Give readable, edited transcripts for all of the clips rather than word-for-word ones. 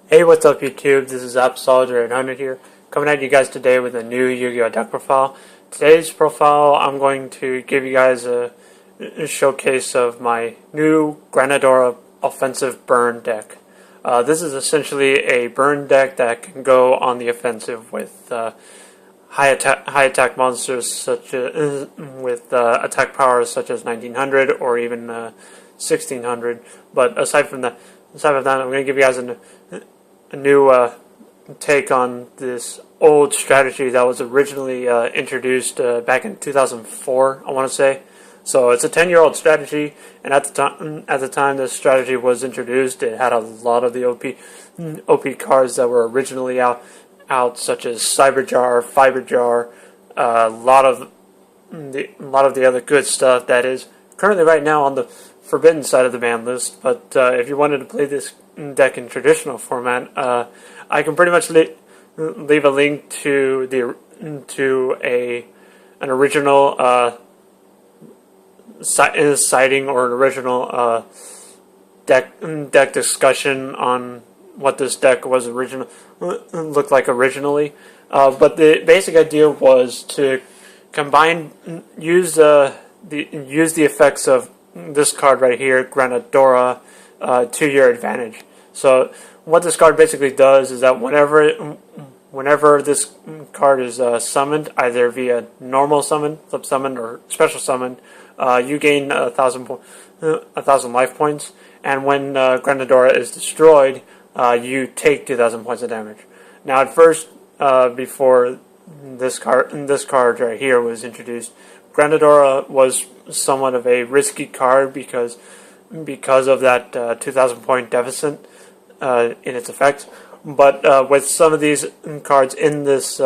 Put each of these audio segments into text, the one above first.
Hey, what's up YouTube? This is Saldri here, coming at you guys today with a new Yu-Gi-Oh! Deck profile. Today's profile, I'm going to give you guys a showcase of my new Granadora offensive burn deck. This is essentially a burn deck that can go on the offensive with high attack monsters such as with attack powers such as 1900 or even 1600. But aside from that, I'm going to give you guys a new take on this old strategy that was originally introduced back in 2004, I want to say. So it's a 10-year-old strategy, and at the time this strategy was introduced, it had a lot of the OP cards that were originally out such as Cyberjar, Fiberjar, a lot of the other good stuff that is currently right now on the forbidden side of the ban list. But if you wanted to play this deck in traditional format, I can pretty much leave a link to an original citing or an original deck discussion on what this deck was looked like originally. But the basic idea was to use the effects of this card right here, Granadora, to your advantage. So what this card basically does is that whenever this card is summoned, either via normal summon, flip summon, or special summon, you gain 1,000 life points, and when Granadora is destroyed, you take 2,000 points of damage. Now, at first, before this card right here was introduced, Granadora was somewhat of a risky card because of that 2,000 point deficit in its effect. But with some of these cards in this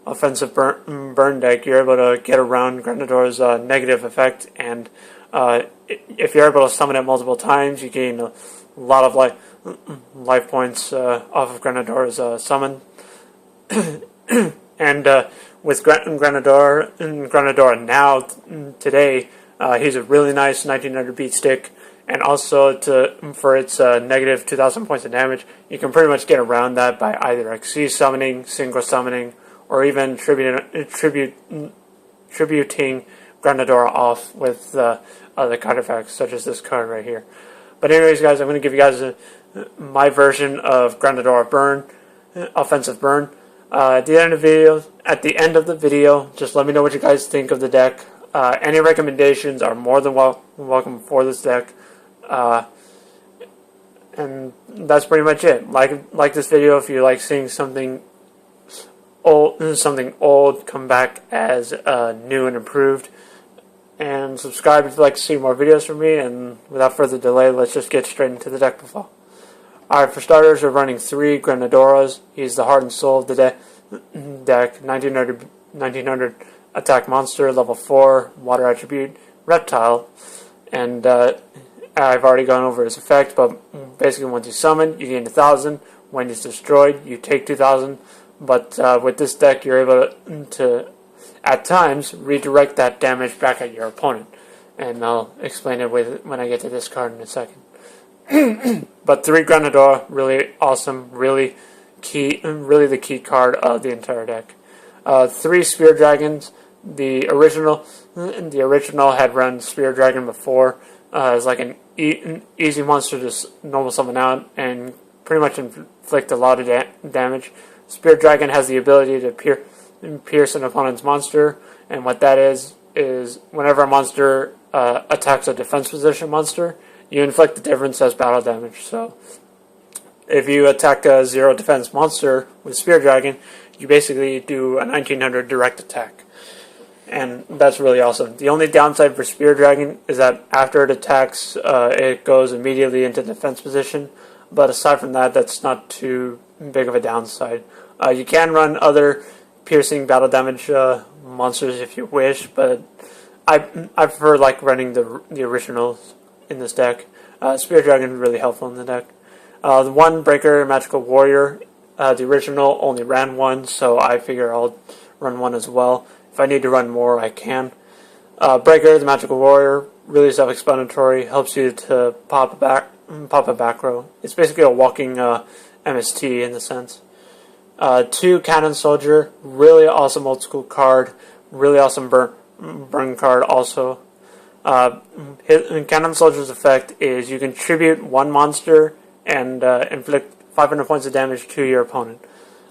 offensive burn deck, you're able to get around Granadora's negative effect, and if you're able to summon it multiple times, you gain a lot of life points off of Granadora's summon. And with Granadora now, today, he's a really nice 1900 beat stick, and also for its negative 2,000 points of damage, you can pretty much get around that by either XC summoning, single summoning, or even tributing Granadora off with other card effects, such as this card right here. But anyways, guys, I'm going to give you guys my version of Granadora burn, offensive burn. At the end of the video, just let me know what you guys think of the deck. Any recommendations are more than welcome for this deck. And that's pretty much it. Like this video if you like seeing something old come back as new and improved. And subscribe if you'd like to see more videos from me. And without further delay, let's just get straight into the deck profile. Alright, for starters, we're running 3 Granadoras. He's the heart and soul of the deck. 1900 attack monster, level 4, water attribute, reptile. And I've already gone over his effect, but basically once he's summoned, you gain 1,000. When he's destroyed, you take 2,000. But with this deck, you're able to, at times, redirect that damage back at your opponent. And I'll explain it when I get to this card in a second. But 3 Granadora, really awesome, really the key card of the entire deck. 3 Spear Dragons. The original had run Spear Dragon before. It's like an easy monster to normal summon out and pretty much inflict a lot of damage. Spear Dragon has the ability to pierce an opponent's monster, and what that is whenever a monster attacks a defense position monster, you inflict the difference as battle damage. So if you attack a 0 defense monster with Spear Dragon, you basically do a 1900 direct attack. And that's really awesome. The only downside for Spear Dragon is that after it attacks, it goes immediately into defense position. But aside from that, that's not too big of a downside. You can run other piercing battle damage monsters if you wish, but I prefer running the originals in this deck. Spear Dragon is really helpful in the deck. The 1 Breaker Magical Warrior, the original only ran 1, so I figure I'll run 1 as well. If I need to run more, I can. Breaker, the Magical Warrior, really self-explanatory. Helps you to pop a back row. It's basically a walking MST in the sense. 2 Cannon Soldier, really awesome old school card, really awesome burn card also. Cannon Soldier's effect is you can tribute 1 monster and inflict 500 points of damage to your opponent.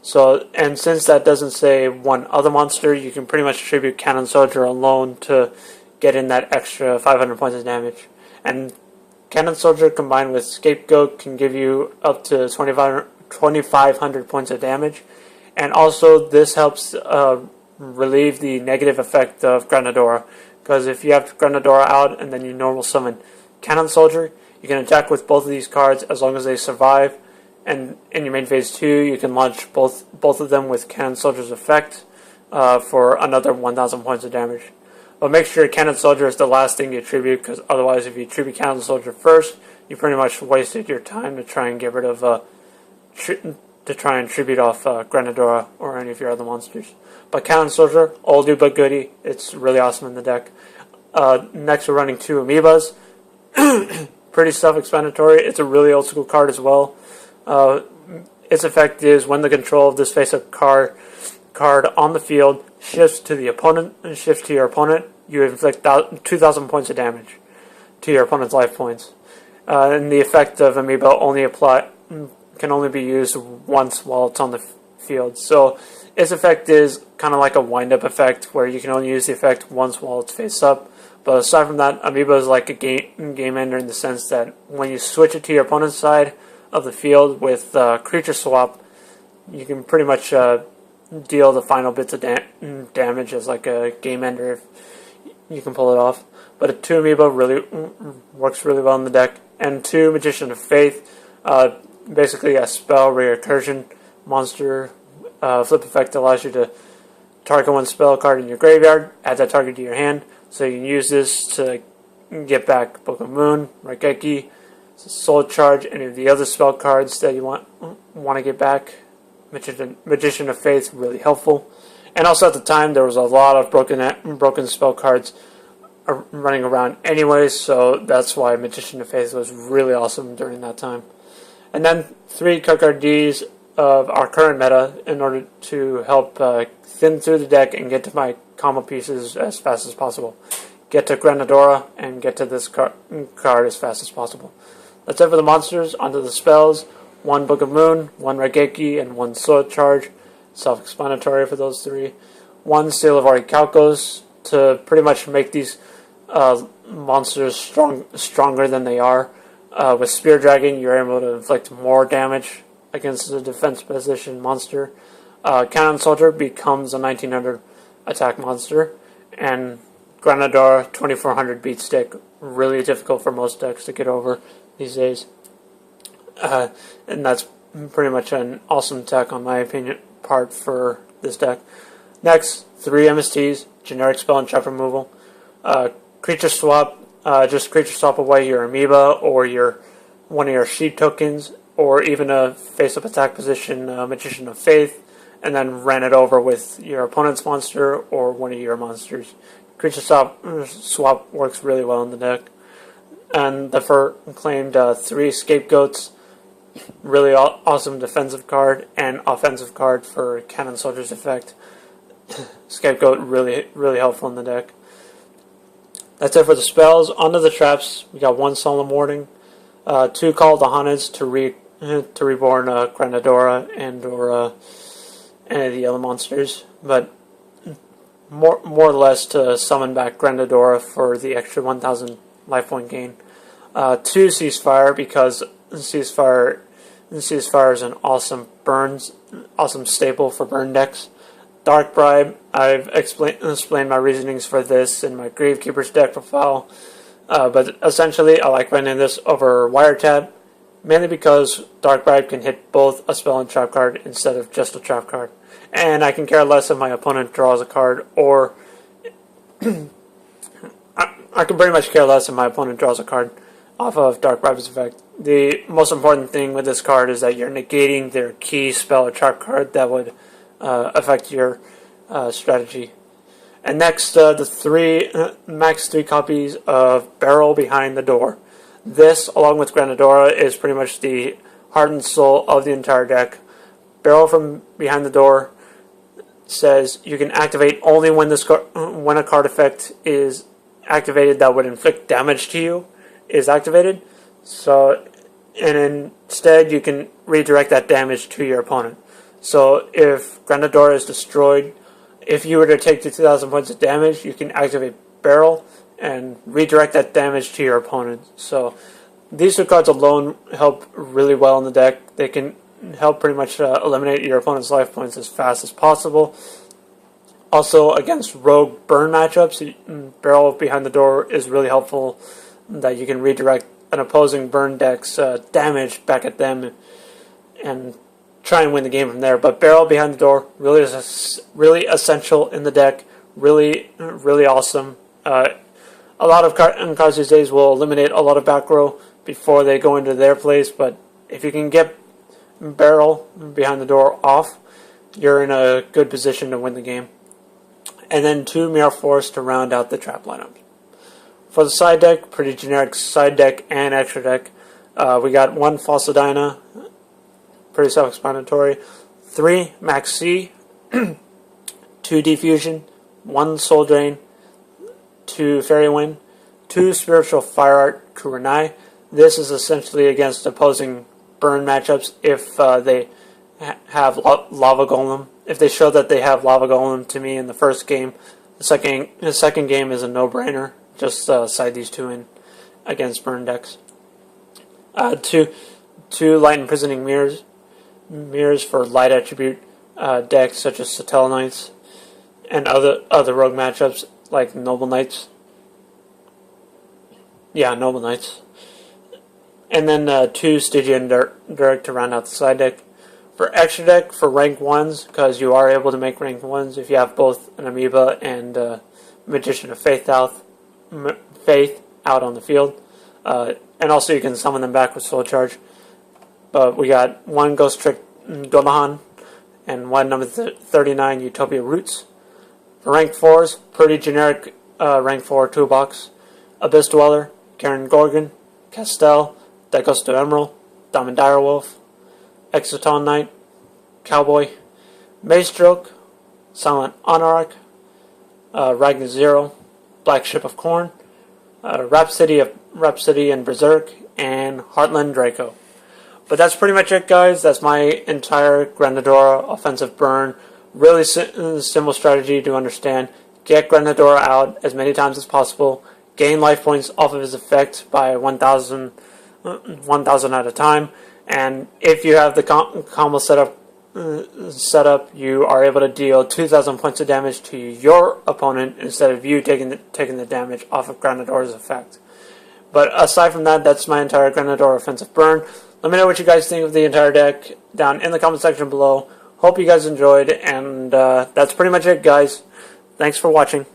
So, and since that doesn't say 1 other monster, you can pretty much tribute Cannon Soldier alone to get in that extra 500 points of damage. And Cannon Soldier combined with Scapegoat can give you up to 2,500 points of damage. And also this helps relieve the negative effect of Granadora. Because if you have Granadora out and then you normal summon Cannon Soldier, you can attack with both of these cards as long as they survive. And in your main phase 2, you can launch both of them with Cannon Soldier's effect for another 1,000 points of damage. But make sure Cannon Soldier is the last thing you tribute, because otherwise if you tribute Cannon Soldier first, you pretty much wasted your time to try and get rid of, to try and tribute off Granadora or any of your other monsters. But Cannon Soldier, oldie but goodie, it's really awesome in the deck. Next we're running 2 Amebas. Pretty self-explanatory. It's a really old school card as well. Its effect is when the control of this face-up card on the field shifts to your opponent, you inflict 2,000 points of damage to your opponent's life points. And the effect of Ameba can only be used once while it's on the field. So its effect is kind of like a wind-up effect where you can only use the effect once while it's face up. But aside from that, Ameba is like a game ender in the sense that when you switch it to your opponent's side of the field with creature swap, you can pretty much deal the final bits of damage as like a game ender if you can pull it off. But a 2 Ameba really works really well in the deck. And 2 Magician of Faith, basically a spell recursion monster. Flip effect allows you to target 1 spell card in your graveyard, add that target to your hand. So you can use this to get back Book of Moon, Raigeki, Soul Charge, any of the other spell cards that you want to get back. Magician of Faith, really helpful. And also at the time there was a lot of broken spell cards running around anyway, so that's why Magician of Faith was really awesome during that time. And then 3 Cardcar Ds of our current meta in order to help thin through the deck and get to my combo pieces as fast as possible. Get to Granadora and get to this card as fast as possible. That's it for the monsters. Onto the spells. 1 Book of Moon, 1 Raigeki, and 1 Soul Charge. Self-explanatory for those 3. 1 Seal of Orichalcos to pretty much make these monsters stronger than they are. With Spear Dragon, you're able to inflict more damage against the defense position monster. Cannon Soldier becomes a 1900 attack monster. And Granadora, 2400 beat stick. Really difficult for most decks to get over these days. And that's pretty much an awesome tech on my opinion part for this deck. Next, 3 MSTs, generic spell and trap removal. Creature swap, just creature swap away your Ameba or one of your sheep tokens, or even a face-up attack position Magician of Faith, and then ran it over with your opponent's monster or one of your monsters. Creature swap works really well in the deck. And the claimed 3 Scapegoats, really awesome defensive card and offensive card for Cannon Soldier's effect. Scapegoat really helpful in the deck. That's it for the spells. Onto the traps, we got 1 Solemn Warning, 2 Call of the Haunted to reborn Granadora and or any of the other monsters, but more or less to summon back Granadora for the extra 1,000 life point gain. 2 Ceasefire, because Ceasefire is an awesome staple for burn decks. Dark Bribe, I've explained my reasonings for this in my Gravekeeper's deck profile, but essentially I like running this over Wiretap, mainly because Dark Bribe can hit both a spell and trap card instead of just a trap card. And I can care less if my opponent draws a card, or I can pretty much care less if my opponent draws a card off of Dark Bribe's effect. The most important thing with this card is that you're negating their key spell or trap card that would affect your strategy. And next, the max 3 copies of Barrel Behind the Door. This, along with Granadora, is pretty much the heart and soul of the entire deck. Barrel from Behind the Door says you can activate only when when a card effect is activated that would inflict damage to you is activated. So, and instead you can redirect that damage to your opponent. So if Granadora is destroyed, if you were to take the 2,000 points of damage, you can activate Barrel and redirect that damage to your opponent. So these two cards alone help really well in the deck. They can help pretty much eliminate your opponent's life points as fast as possible. Also, against rogue burn matchups, Barrel Behind the Door is really helpful, that you can redirect an opposing burn deck's damage back at them and try and win the game from there. But Barrel Behind the Door really is really essential in the deck. Really awesome. A lot of cards these days will eliminate a lot of back row before they go into their place, but if you can get Barrel Behind the Door off, you're in a good position to win the game. And then 2 Mirror Force to round out the trap lineup. For the side deck, pretty generic side deck and extra deck. We got 1 Fossil Dyna, pretty self-explanatory. 3 Maxx, 2 Defusion, 1 Soul Drain, 2 Fairy Wind, 2 Spiritual Fire Art-Kurenai. This is essentially against opposing burn matchups if they have Lava Golem. If they show that they have Lava Golem to me in the first game, the second game is a no-brainer. Just side these 2 in against burn decks. 2 Light-Imprisoning Mirrors for light attribute decks such as Satellite Knights and other rogue matchups like Noble Knights. Yeah, Noble Knights. And then 2 Stygian Dirge to round out the side deck. For extra deck, for rank 1s, because you are able to make rank 1s if you have both an Ameba and Magician of Faith out on the field. And also you can summon them back with Soul Charge. But we got 1 Ghost Trick Dolahan and 1 number 39 Utopia Roots. For rank 4s, pretty generic rank 4 toolbox. Abyss Dweller, Karen Gorgon, Castell, Dagosto Emerald, Diamond Direwolf, Exoton Knight, Cowboy, Maestroke, Silent Anarch, Ragnar Zero, Black Ship of Corn, Rhapsody and Berserk, and Heartland Draco. But that's pretty much it, guys. That's my entire Granadora offensive burn. Really simple strategy to understand. Get Granadora out as many times as possible. Gain life points off of his effect by 1,000 at a time. And if you have the combo setup, you are able to deal 2,000 points of damage to your opponent instead of you taking the damage off of Granadora's effect. But aside from that, that's my entire Granadora offensive burn. Let me know what you guys think of the entire deck down in the comment section below. Hope you guys enjoyed, and that's pretty much it, guys. Thanks for watching.